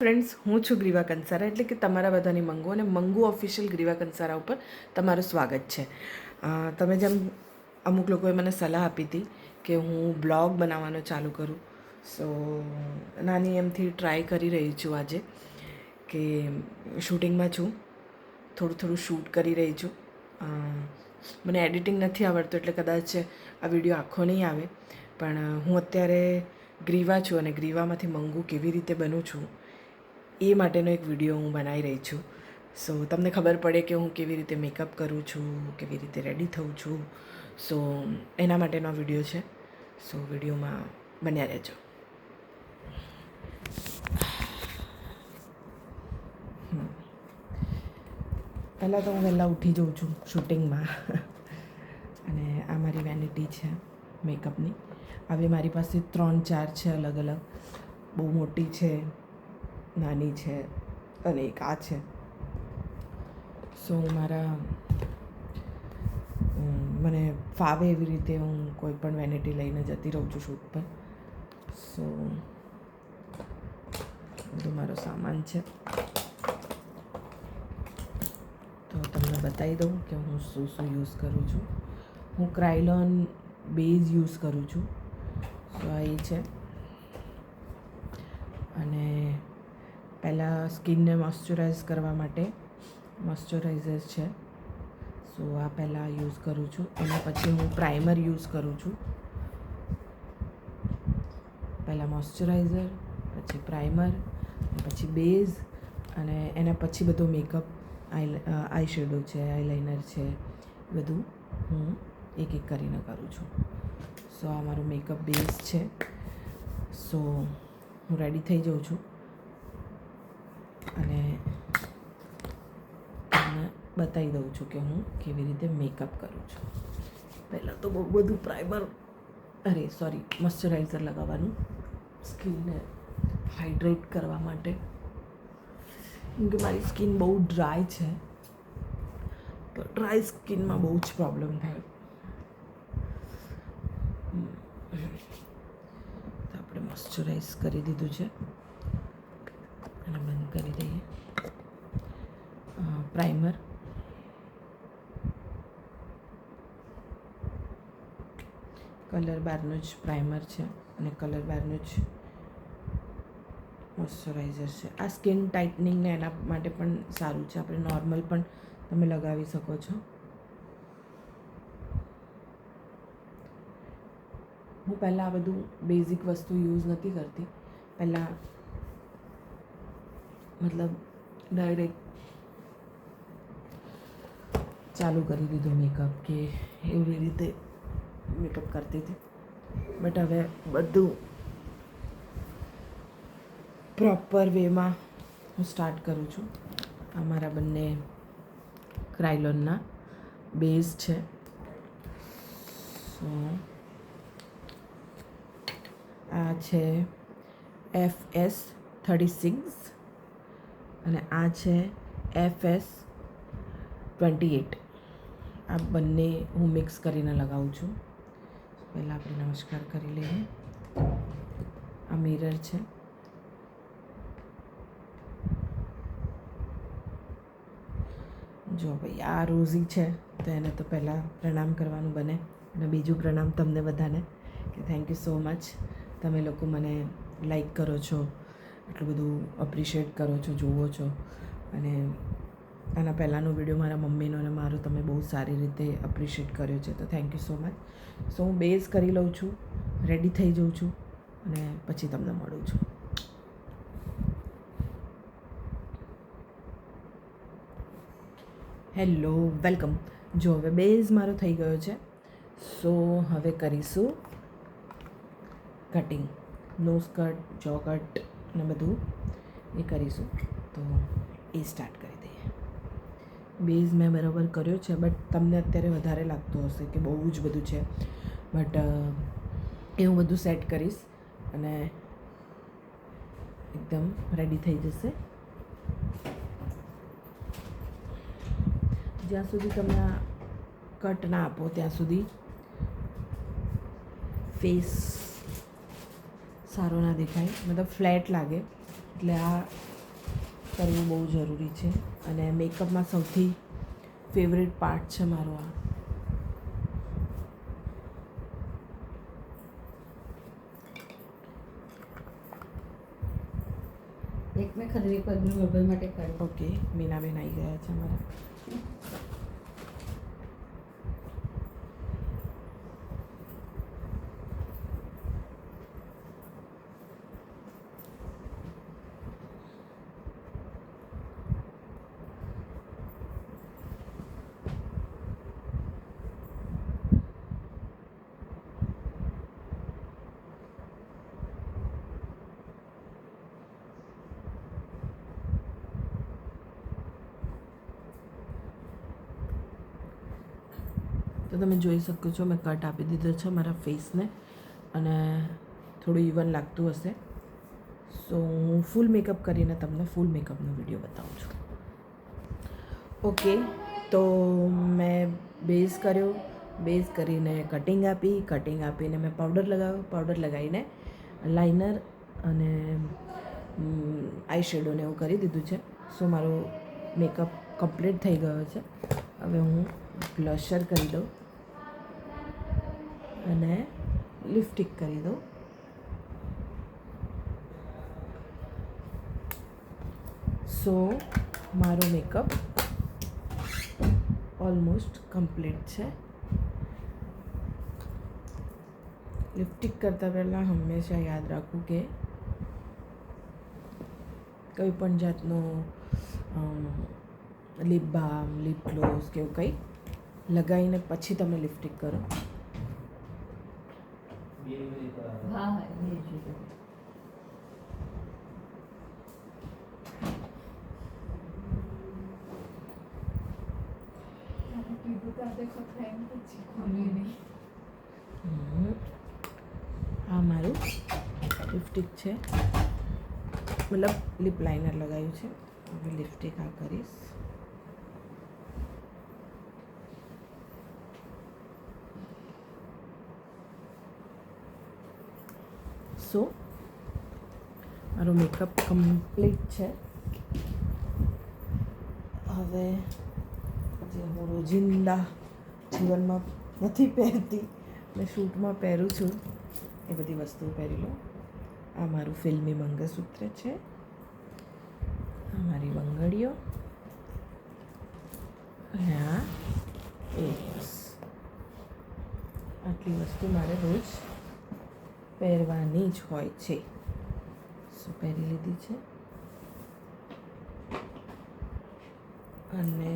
Friends, હું છું ગ્રીવા કંસારા, એટલે કે તમારા બધાની મંગુ, અને મંગુ ઓફિશિયલ ગ્રીવા કંસારા ઉપર તમારું સ્વાગત છે. તમે જેમ અમુક લોકોએ મને સલાહ આપી હતી કે હું બ્લોગ બનાવવાનું ચાલુ કરું, સો નાની એમથી ટ્રાય કરી રહી છું આજે કે શૂટિંગમાં છું, થોડું થોડું શૂટ કરી રહી છું. મને એડિટિંગ નથી આવડતું એટલે કદાચ આ વિડીયો આખો નહીં આવે, પણ હું અત્યારે ગ્રીવા છું અને ગ્રીવામાંથી મંગુ કેવી રીતે બનું છું એ માટેનો એક વિડીયો હું બનાવી રહી છું. સો તમને ખબર પડે કે હું કેવી રીતે મેકઅપ કરું છું, કેવી રીતે રેડી થઉં છું. સો એના માટેનો વિડીયો છે. સો વિડીયોમાં બન્યા રહેજો. પહેલાં તો હું વહેલા ઉઠી જાઉં છું શૂટિંગમાં અને આ મારી વેનિટી છે મેકઅપની. આવી મારી પાસે 3-4 છે અલગ અલગ. બહુ મોટી છે, નાની છે અને એક આ છે. સો મારા મને ફાવે એવી રીતે હું કોઈ પણ વેનિટી લઈને જતી રહું છું શૂટ પર. સો બધો મારો સામાન છે, તો તમને બતાવી દઉં કે હું શું શું યુઝ કરું છું. હું ક્રાયલોન બેઝ યુઝ કરું છું. સો આ એ છે. અને પહેલાં સ્કિનને મોઇશ્ચરાઇઝ કરવા માટે મોઇશ્ચરાઇઝર છે. સો આ પહેલાં યુઝ કરું છું. એના પછી હું પ્રાઇમર યુઝ કરું છું. પહેલાં મોઇશ્ચરાઇઝર, પછી પ્રાઇમર, પછી બેઝ, અને એના પછી બધો મેકઅપ, આઈ શેડો છે, આઈલાઇનર છે, બધું હું એક એક કરીને કરું છું. સો આ મારો મેકઅપ બેઝ છે. સો હું રેડી થઈ જાઉં છું અને તમને બતાવી દઉં છું કે હું કેવી રીતે મેકઅપ કરું છું. પહેલાં તો બહુ બધું મોઇશ્ચરાઇઝર લગાવવાનું સ્કિનને હાઇડ્રેટ કરવા માટે, કેમ કે મારી સ્કિન બહુ ડ્રાય છે, તો ડ્રાય સ્કિનમાં બહુ જ પ્રોબ્લેમ થાય. તો આપણે મોઇશ્ચરાઇઝ કરી દીધું છે અને બંધ કરી દઈએ. પ્રાઇમર, કલર બારનું જ પ્રાઇમર છે અને કલર બારનું જ મોઇશ્ચરાઇઝર છે. આ સ્કિન ટાઇટનિંગને એના માટે પણ સારું છે. આપણે નોર્મલ પણ તમે લગાવી શકો છો. હું પહેલાં આ બધું બેઝિક વસ્તુ યુઝ નથી કરતી. પહેલાં મતલબ ડાયરેક્ટ ચાલુ કરી દીધું મેકઅપ, કે એવી રીતે મેકઅપ કરતી હતી. બટ હવે બધું પ્રોપર વેમાં હું સ્ટાર્ટ કરું છું. આ મારા બંને ક્રાયલોનના બેઝ છે. સો આ છે FS36 અને આ છે FS28. આ બંને હું મિક્સ કરીને લગાવું છું. પહેલાં આપણે નમસ્કાર કરી લઈએ. આ મિરર છે. જો ભાઈ, આ રોઝી છે, તો એને તો પહેલાં પ્રણામ કરવાનું બને. અને બીજું પ્રણામ તમને બધાને, કે થેન્ક યુ સો મચ. તમે લોકો મને લાઈક કરો છો, એટલું બધું અપ્રિશિએટ કરો છો, જુઓ છો. અને આના પહેલાંનો વિડીયો મારા મમ્મીનો અને મારો તમે બહુ સારી રીતે અપ્રિશિએટ કર્યો છે, તો થેન્ક યુ સો મચ. સો હું બેઝ કરી લઉં છું, રેડી થઈ જાઉં છું અને પછી તમને મળું છું. Hello, welcome. જો હવે બેઝ મારો થઈ ગયો છે. સો હવે કરીશું કટિંગ. નોઝ કટ, જો કટ ને બધું એ કરીશું. તો એ સ્ટાર્ટ કરી દઈએ. બેઝ મેં બરાબર કર્યો છે, બટ તમને અત્યારે વધારે લાગતું હશે કે બહુ જ બધું છે, બટ એ હું બધું સેટ કરીશ અને એકદમ રેડી થઈ જશે. જ્યાં સુધી તમે આ કટ ના આપો ત્યાં સુધી ફેસ સારો ના દેખાય, મતલબ ફ્લેટ લાગે. એટલે આ કરવું બહુ જરૂરી છે. અને મેકઅપમાં સૌથી ફેવરેટ પાર્ટ છે મારો આ. એક મેં ખરીદી કરી મોબાઈલ માટે કાઢી. ઓકે, મીનાબેન આવી ગયા છે અમારા. તો તમે જોઈ શકો છો મેં કટ આપી દીધો છે મારા ફેસને, અને થોડું ઇવન લાગતું હશે. સો હું ફૂલ મેકઅપ કરીને તમને ફૂલ મેકઅપનો વિડીયો બતાવું છું. ઓકે, તો મેં બેઝ કર્યો, બેઝ કરીને કટિંગ આપીને મેં પાવડર લગાવ્યો, પાવડર લગાવીને લાઇનર અને આઈ શેડોને એવું કરી દીધું છે. સો મારો મેકઅપ કમ્પ્લીટ થઈ ગયો છે. હવે હું બ્લશર કરી દઉં અને લિપસ્ટિક કરી દઉં. સો મારો મેકઅપ ઓલમોસ્ટ કમ્પ્લીટ છે. લિપસ્ટિક કરતાં પહેલાં હંમેશા યાદ રાખવું કે કોઈ પણ જાતનો લિપ બામ, લિપ ગ્લોઝ કે એવું કંઈ લગાવીને પછી તમે લિપસ્ટિક કરો. હા હા એ જોયું. આ મારું લિપસ્ટિક છે, મતલબ લિપ લાઇનર લગાવ્યું છે. હવે લિપસ્ટિક આ કરીશ. સો મારો મેકઅપ કમ્પ્લીટ છે. હવે જે હું રોજિંદા જીવનમાં નથી પહેરતી ને શૂટમાં પહેરું છું એ બધી વસ્તુઓ પહેરી લઉં. આ મારું ફિલ્મી મંગળસૂત્ર છે, આ મારી બંગડીઓ, અને આ બસ આટલી વસ્તુ મારે રોજ પહેરવાની જ હોય છે. સો પહેરી લીધી છે. અને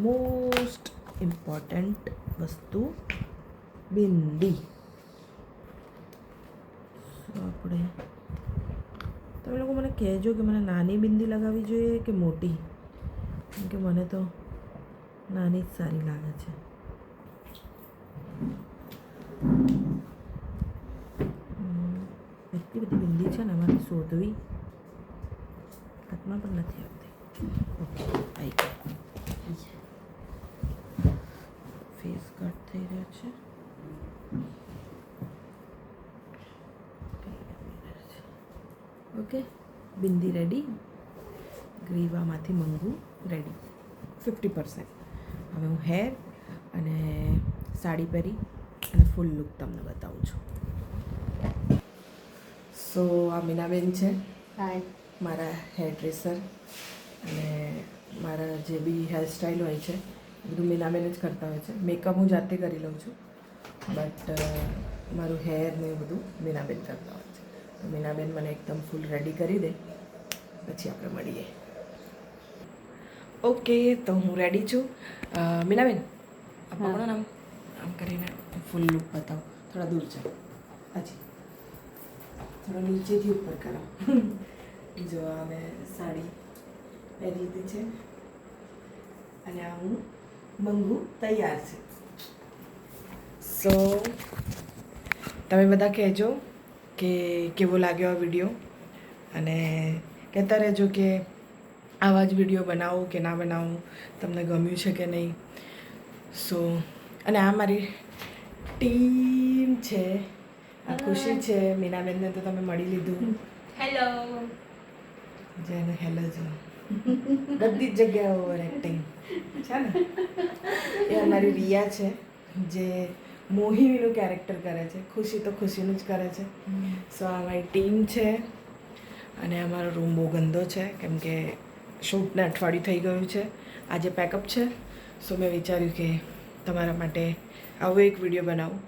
મોસ્ટ ઇમ્પોર્ટન્ટ વસ્તુ બિંદી. આપણે તમે લોકો મને કહેજો કે મને નાની બિંદી લગાવવી જોઈએ કે મોટી, કેમ કે મને તો નાની જ સારી લાગે છે. એટલી બધી બિંદી છે ને એમાંથી શોધવી હાથમાં પણ નથી આવતી. ઓકે, આવી ગઈ. ફેસ કટ થઈ રહ્યો છે. ઓકે, બિંદી રેડી, ગ્રીવામાંથી મંગુ રેડી 50%. હવે હું હેર અને સાડી પહેરી અને ફૂલ લુક તમને બતાવું છું. સો આ મીનાબેન છે, હાય. મારા હેર ડ્રેસર, અને મારા જે બી હેરસ્ટાઈલ હોય છે બધું મીનાબેન જ કરતા હોય છે. મેકઅપ હું જાતે કરી લઉં છું, બટ મારું હેર ને બધું મીનાબેન કરતા હોય છે. તો મીનાબેન મને એકદમ ફૂલ રેડી કરી દે પછી આપણે મળીએ. ઓકે, તો હું રેડી છું. મીનાબેન પકડો ને આમ કરીને ફૂલ લુક બતાવો. થોડા દૂર જાઓ, હાજી થોડા નીચેથી ઉપર કરો. જો આ મેં સાડી પહેરી લીધી છે અને આ હું મંગુ તૈયાર છે. સો તમે બધા કહેજો કે કેવો લાગ્યો આ વિડીયો, અને કહેતા રહેજો કે આવા જ વિડીયો બનાવો કે ના બનાવો, તમને ગમ્યું છે કે નહીં. સો અને આ મારી ટીમ છે. આ ખુશી છે. મીનાબેનને તો તમે મળી લીધું. હેલો. જેને હેલો જો બધી જ જગ્યાએ ઓવર એક્ટિંગ છે ને. એ અમારી રિયા છે જે મોહિનીનું કેરેક્ટર કરે છે. ખુશી તો ખુશીનું જ કરે છે. સો આ અમારી ટીમ છે. અને અમારો રૂમ બહુ ગંદો છે કેમ કે શૂટને અઠવાડિયું થઈ ગયું છે. આજે પેકઅપ છે. સો મેં વિચાર્યું કે તમારા માટે આવો એક વિડીયો બનાવું.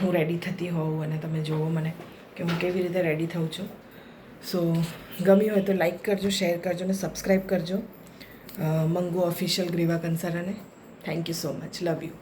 હું રેડી થતી હોઉં અને તમે જુઓ મને કે હું કેવી રીતે રેડી થઉં છું. સો ગમ્યું હોય તો લાઈક કરજો, શેર કરજો અને સબસ્ક્રાઈબ કરજો મંગુ ઓફિશિયલ ગ્રીવા કંસારાને. Thank you so much. Love you.